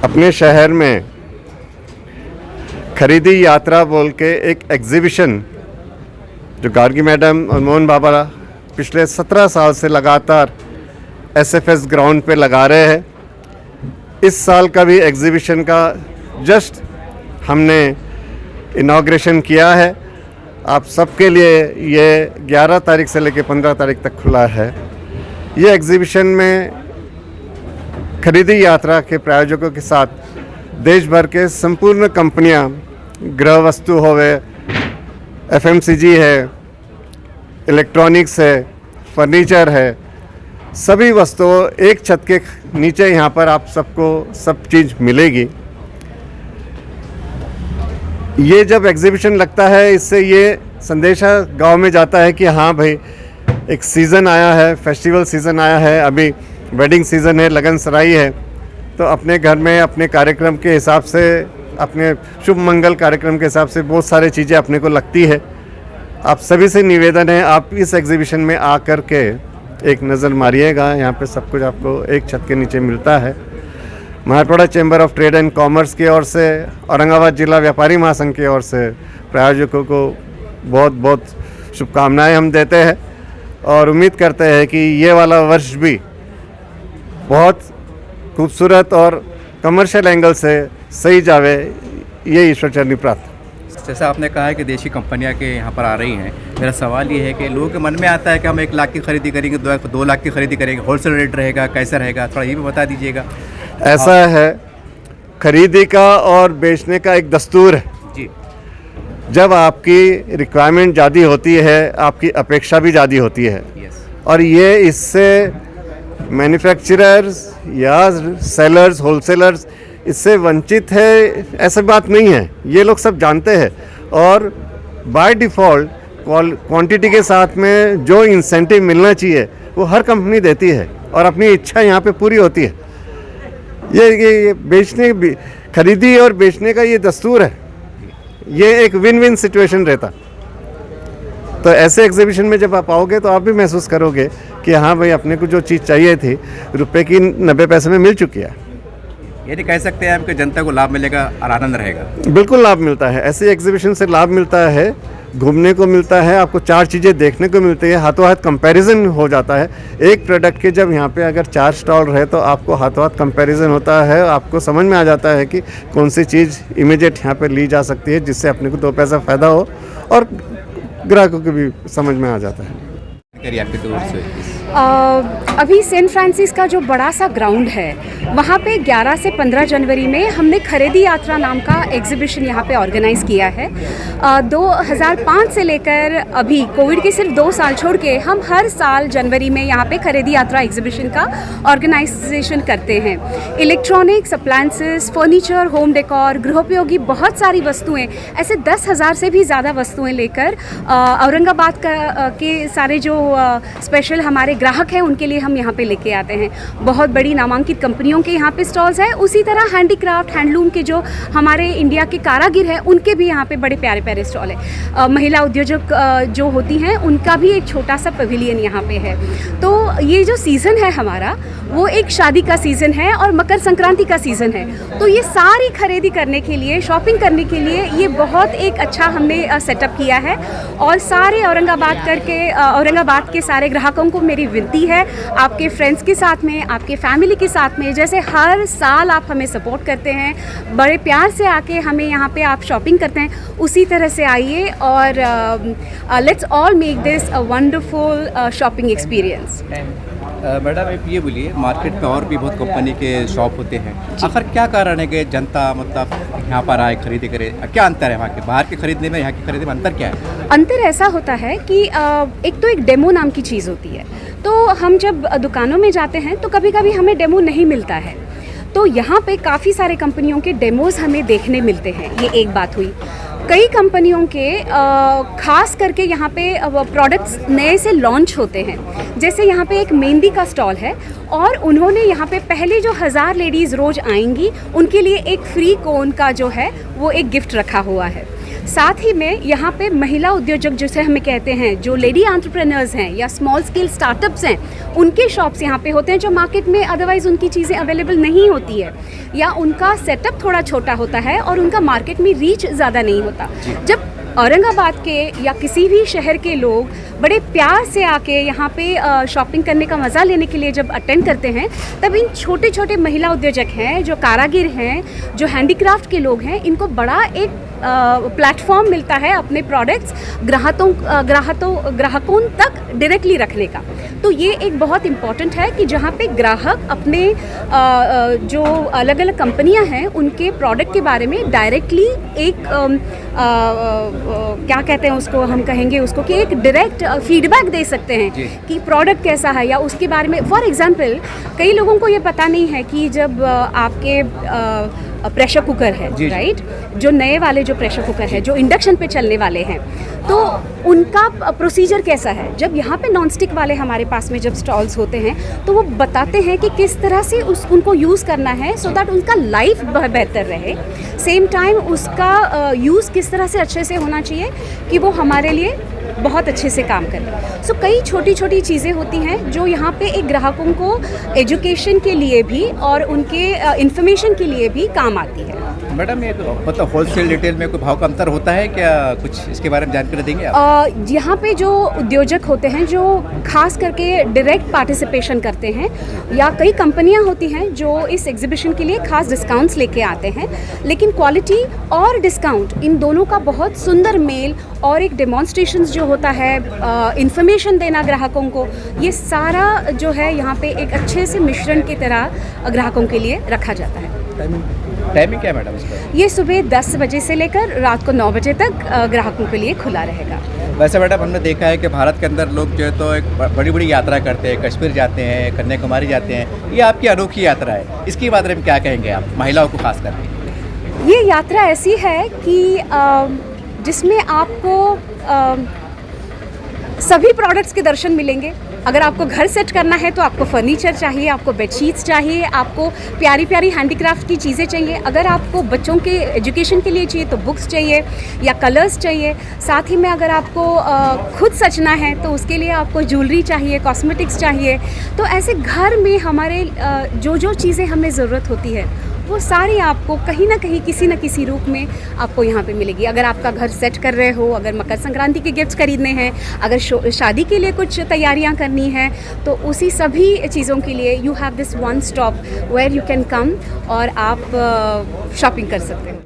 अपने शहर में खरीदी यात्रा बोल के एक एग्जीबिशन जो गार्गी मैडम और मोहन बाबा पिछले 17 साल से लगातार एसएफएस ग्राउंड पे लगा रहे हैं। इस साल का भी एग्जीबिशन का जस्ट हमने इनॉग्रेशन किया है। आप सबके लिए ये 11 तारीख से लेकर 15 तारीख तक खुला है। ये एग्जीबिशन में खरीदी यात्रा के प्रायोजकों के साथ देश भर के संपूर्ण कंपनियां, गृह वस्तु होवे, एफएमसीजी है, इलेक्ट्रॉनिक्स है, फर्नीचर है, सभी वस्तुओं एक छत के नीचे यहाँ पर आप सबको सब चीज़ मिलेगी। ये जब एग्जीबिशन लगता है, इससे ये संदेशा गांव में जाता है कि हाँ भाई, एक सीज़न आया है, फेस्टिवल सीज़न आया है, अभी वेडिंग सीज़न है, लगन सराई है, तो अपने घर में अपने कार्यक्रम के हिसाब से, अपने शुभ मंगल कार्यक्रम के हिसाब से बहुत सारी चीज़ें अपने को लगती है। आप सभी से निवेदन है, आप इस एग्जीबिशन में आकर के एक नज़र मारिएगा। यहाँ पे सब कुछ आपको एक छत के नीचे मिलता है। Maharashtra chamber of trade and commerce की ओर से, औरंगाबाद जिला व्यापारी महासंघ की ओर से प्रायोजकों को बहुत बहुत शुभकामनाएं हम देते हैं और उम्मीद करते हैं कि ये वाला वर्ष भी बहुत खूबसूरत और कमर्शियल एंगल से सही जावे, ये ईश्वर चरणी प्रार्थना। जैसा आपने कहा है कि देशी कंपनियां के यहाँ पर आ रही हैं, मेरा सवाल ये है कि लोगों के मन में आता है कि हम 1 लाख की खरीदी करेंगे, 2 लाख की खरीदी करेंगे, होलसेल रेट रहेगा, कैसा रहेगा, थोड़ा ये भी बता दीजिएगा। ऐसा है, खरीदी का और बेचने का एक दस्तूर है जी। जब आपकी रिक्वायरमेंट ज़्यादा होती है, आपकी अपेक्षा भी ज़्यादा होती है, और ये इससे मैन्युफैक्चरर्स या सेलर्स, होलसेलर्स इससे वंचित है, ऐसा बात नहीं है। ये लोग सब जानते हैं और बाय डिफ़ॉल्ट क्वांटिटी के साथ में जो इंसेंटिव मिलना चाहिए वो हर कंपनी देती है और अपनी इच्छा यहाँ पे पूरी होती है। ये बेचने, खरीदी और बेचने का ये दस्तूर है। ये एक विन विन सिचुएशन रहता। तो ऐसे एग्जीबिशन में जब आप आओगे तो आप भी महसूस करोगे कि हाँ भाई, अपने को जो चीज़ चाहिए थी रुपए की 90 पैसे में मिल चुकी है। ये कह सकते हैं कि जनता को लाभ मिलेगा और आनंद रहेगा। बिल्कुल लाभ मिलता है, ऐसे एग्जीबिशन से लाभ मिलता है, घूमने को मिलता है, आपको 4 चीज़ें देखने को मिलती है, हाथों हाथ कंपैरिजन हो जाता है। एक प्रोडक्ट के जब यहाँ पे अगर 4 स्टॉल रहे तो आपको हाथों हाथ कंपैरिजन होता है, आपको समझ में आ जाता है कि कौन सी चीज़ इमीडिएट यहाँ पे ली जा सकती है जिससे अपने को 2 पैसा फ़ायदा हो और ग्राहकों को भी समझ में आ जाता है। आपके दूर से अभी सैन फ्रांसिस का जो बड़ा सा ग्राउंड है, वहाँ पे 11 से 15 जनवरी में हमने खरीदी यात्रा नाम का एग्जीबिशन यहाँ पे ऑर्गेनाइज़ किया है। 2005 से लेकर अभी कोविड के सिर्फ 2 साल छोड़ के हम हर साल जनवरी में यहाँ पे खरीदी यात्रा एग्जीबिशन का ऑर्गेनाइजेशन करते हैं। Electronics, appliances, furniture, home decor, गृहोपयोगी बहुत सारी वस्तुएँ, ऐसे 10,000 से भी ज़्यादा वस्तुएँ लेकर औरंगाबाद के सारे जो स्पेशल हमारे ग्राहक हैं उनके लिए हम यहाँ पे लेके आते हैं। बहुत बड़ी नामांकित कंपनियों के यहाँ पे स्टॉल्स हैं। उसी तरह हैंडीक्राफ्ट, हैंडलूम के जो हमारे इंडिया के कारागिर हैं उनके भी यहाँ पे बड़े प्यारे प्यारे स्टॉल है। महिला उद्योजक जो होती हैं उनका भी एक छोटा सा पवेलियन यहाँ पे है। तो ये जो सीज़न है हमारा, वो एक शादी का सीज़न है और मकर संक्रांति का सीज़न है। तो ये सारी खरीदी करने के लिए, शॉपिंग करने के लिए ये बहुत एक अच्छा हमने सेटअप किया है। और सारे औरंगाबाद के सारे ग्राहकों को मेरी विनती है, आपके फ्रेंड्स के साथ में, आपके फैमिली के साथ में, जैसे हर साल आप हमें सपोर्ट करते हैं, बड़े प्यार से आके हमें यहाँ पे आप शॉपिंग करते हैं, उसी तरह से आइए और let's all make this a wonderful shopping experience. Madam आप ये बोलिए, मार्केट में और भी बहुत कंपनी के शॉप होते हैं, आखिर क्या कारण है कि जनता मतलब यहाँ पर आए, खरीदी करे? क्या अंतर है वहाँ के, बाहर के खरीदने में, यहाँ के खरीदने में अंतर क्या है? अंतर ऐसा होता है कि एक तो एक डेमो नाम की चीज़ होती है। तो हम जब दुकानों में जाते हैं तो कभी कभी हमें डेमो नहीं मिलता है, तो यहाँ पे काफ़ी सारे कंपनियों के डेमोज़ हमें देखने मिलते हैं। ये एक बात हुई। कई कंपनियों के खास करके यहाँ पे प्रोडक्ट्स नए से लॉन्च होते हैं। जैसे यहाँ पे एक मेहंदी का स्टॉल है और उन्होंने यहाँ पे पहले जो 1000 लेडीज़ रोज़ आएंगी उनके लिए एक फ्री कोन का जो है वो एक गिफ्ट रखा हुआ है। साथ ही में यहाँ पे महिला उद्योजक जिसे हमें कहते हैं, जो लेडी एंटरप्रेन्योर्स हैं या स्मॉल स्केल स्टार्टअप्स हैं, उनके शॉप्स यहाँ पे होते हैं जो मार्केट में अदरवाइज़ उनकी चीज़ें अवेलेबल नहीं होती है, या उनका सेटअप थोड़ा छोटा होता है और उनका मार्केट में रीच ज़्यादा नहीं होता। जब औरंगाबाद के या किसी भी शहर के लोग बड़े प्यार से आके यहाँ पे शॉपिंग करने का मज़ा लेने के लिए जब अटेंड करते हैं, तब इन छोटे छोटे महिला उद्योजक हैं, जो कारागिर हैं, जो हैंडीक्राफ्ट के लोग हैं, इनको बड़ा एक प्लेटफॉर्म मिलता है अपने प्रोडक्ट्स ग्राहकों तक डायरेक्टली रखने का। तो ये एक बहुत इम्पॉर्टेंट है कि जहाँ पे ग्राहक अपने जो अलग अलग कंपनियाँ हैं उनके प्रोडक्ट के बारे में डायरेक्टली एक क्या कहते हैं उसको, हम कहेंगे उसको कि एक डायरेक्ट फीडबैक दे सकते हैं कि प्रोडक्ट कैसा है या उसके बारे में। फॉर एग्जांपल, कई लोगों को ये पता नहीं है कि जब आपके प्रेशर कुकर है, राइट, जो नए वाले जो प्रेशर कुकर है, जो इंडक्शन पे चलने वाले हैं, तो उनका प्रोसीजर कैसा है। जब यहाँ पे नॉन स्टिक वाले हमारे पास में जब स्टॉल्स होते हैं तो वो बताते हैं कि किस तरह से उनको यूज़ करना है सो दैट उनका लाइफ बेहतर रहे, सेम टाइम उसका यूज़ किस तरह से अच्छे से होना चाहिए कि वो हमारे लिए बहुत अच्छे से काम करें। सो कई छोटी छोटी चीज़ें होती हैं जो यहाँ पे एक ग्राहकों को एजुकेशन के लिए भी और उनके इंफॉर्मेशन के लिए भी काम आती है। मैडम, ये मतलब होलसेल रिटेल में कोई भाव का अंतर होता है क्या? कुछ इसके बारे में जानकारी देंगे आप? यहाँ पे जो उद्योजक होते हैं जो खास करके डायरेक्ट पार्टिसिपेशन करते हैं, या कई कंपनियाँ होती हैं जो इस एग्जीबिशन के लिए खास डिस्काउंट्स लेके आते हैं, लेकिन क्वालिटी और डिस्काउंट इन दोनों का बहुत सुंदर मेल और एक डेमोन्स्ट्रेशन जो होता है, इंफॉर्मेशन देना ग्राहकों को, ये सारा जो है यहाँ पे एक अच्छे से मिश्रण की तरह ग्राहकों के लिए रखा जाता है। टाइमिंग क्या है मैडम इसका? ये सुबह 10 बजे से लेकर रात को 9 बजे तक ग्राहकों के लिए खुला रहेगा। वैसे मैडम, हमने देखा है कि भारत के अंदर लोग जो है तो एक बड़ी बड़ी यात्रा करते हैं, कश्मीर जाते हैं, कन्याकुमारी जाते हैं। ये आपकी अनोखी यात्रा है, इसके बारे में क्या कहेंगे आप, महिलाओं को खास करके? ये यात्रा ऐसी है कि जिसमें आपको सभी प्रोडक्ट्स के दर्शन मिलेंगे। अगर आपको घर सेट करना है तो आपको फर्नीचर चाहिए, आपको बेडशीट्स चाहिए, आपको प्यारी प्यारी हैंडीक्राफ्ट की चीज़ें चाहिए। अगर आपको बच्चों के एजुकेशन के लिए चाहिए तो बुक्स चाहिए या कलर्स चाहिए। साथ ही में अगर आपको खुद सजना है तो उसके लिए आपको ज्वेलरी चाहिए, कॉस्मेटिक्स चाहिए। तो ऐसे घर में हमारे जो जो चीज़ें हमें ज़रूरत होती है वो सारी आपको कहीं ना कहीं किसी न किसी रूप में आपको यहाँ पे मिलेगी। अगर आपका घर सेट कर रहे हो, अगर मकर संक्रांति के गिफ्ट्स खरीदने हैं, अगर शादी के लिए कुछ तैयारियाँ करनी है, तो उसी सभी चीज़ों के लिए you have this one stop where you can come और आप शॉपिंग कर सकते हैं।